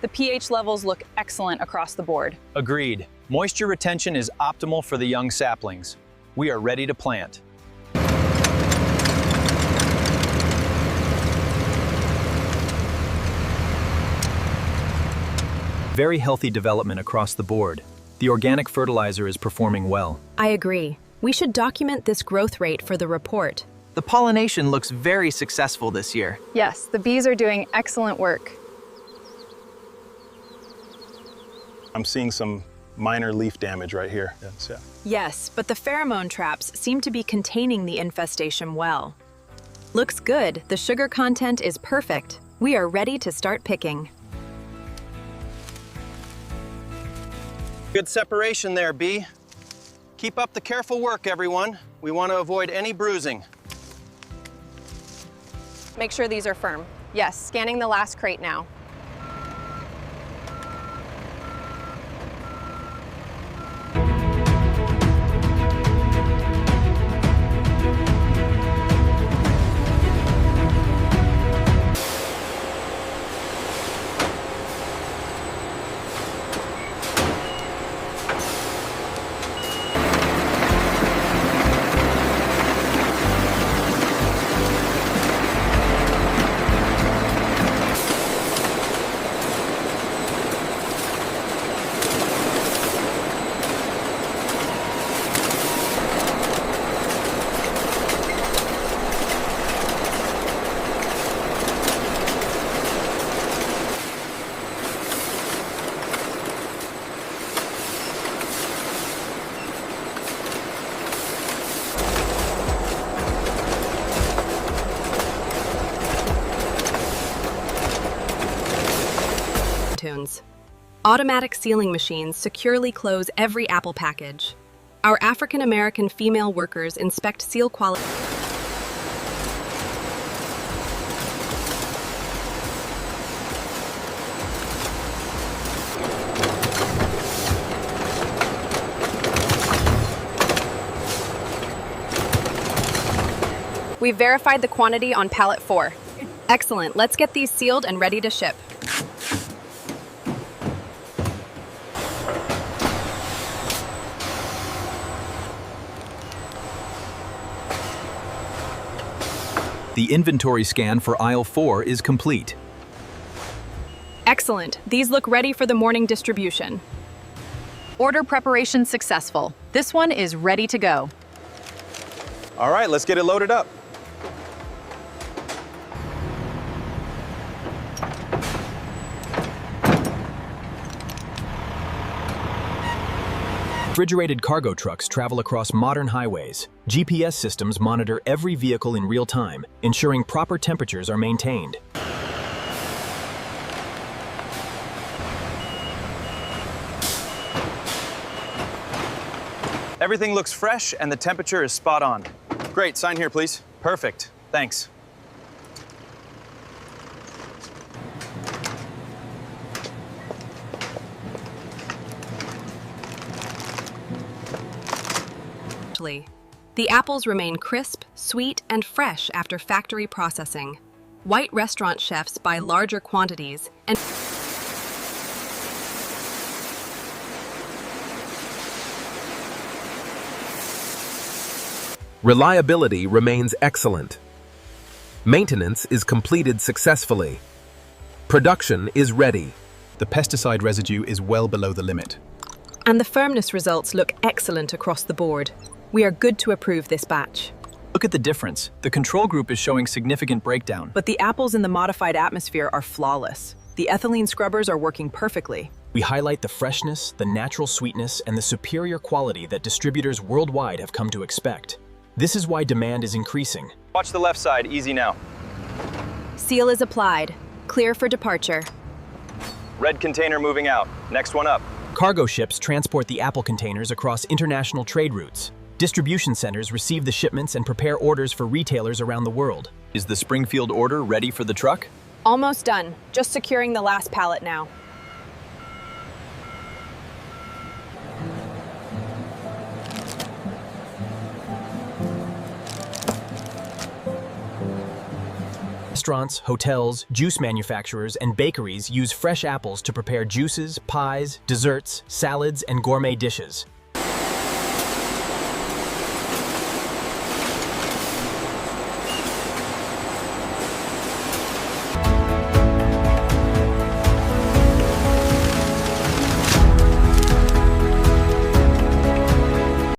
The pH levels look excellent across the board. Agreed. Moisture retention is optimal for the young saplings. We are ready to plant. Very healthy development across the board. The organic fertilizer is performing well. I agree. We should document this growth rate for the report. The pollination looks very successful this year. Yes, the bees are doing excellent work. I'm seeing some minor leaf damage right here. Yes, but the pheromone traps seem to be containing the infestation well. Looks good. The sugar content is perfect. We are ready to start picking. Good separation there, Bee. Keep up the careful work, everyone. We want to avoid any bruising. Make sure these are firm. Yes, scanning the last crate now. Automatic sealing machines securely close every apple package. Our African American female workers inspect seal quality. We've verified the quantity on pallet 4. Excellent. Let's get these sealed and ready to ship. The inventory scan for aisle 4 is complete. Excellent. These look ready for the morning distribution. Order preparation successful. This one is ready to go. All right, let's get it loaded up. Refrigerated cargo trucks travel across modern highways. GPS systems monitor every vehicle in real time, ensuring proper temperatures are maintained. Everything looks fresh and the temperature is spot on. Great, sign here, please. Perfect. Thanks. The apples remain crisp, sweet, and fresh after factory processing. White restaurant chefs buy larger quantities and Reliability remains excellent. Maintenance is completed successfully. Production is ready. The pesticide residue is well below the limit. And the firmness results look excellent across the board. We are good to approve this batch. Look at the difference. The control group is showing significant breakdown. But the apples in the modified atmosphere are flawless. The ethylene scrubbers are working perfectly. We highlight the freshness, the natural sweetness, and the superior quality that distributors worldwide have come to expect. This is why demand is increasing. Watch the left side, easy now. Seal is applied. Clear for departure. Red container moving out. Next one up. Cargo ships transport the apple containers across international trade routes. Distribution centers receive the shipments and prepare orders for retailers around the world. Is the Springfield order ready for the truck? Almost done. Just securing the last pallet now. Restaurants, hotels, juice manufacturers, and bakeries use fresh apples to prepare juices, pies, desserts, salads, and gourmet dishes.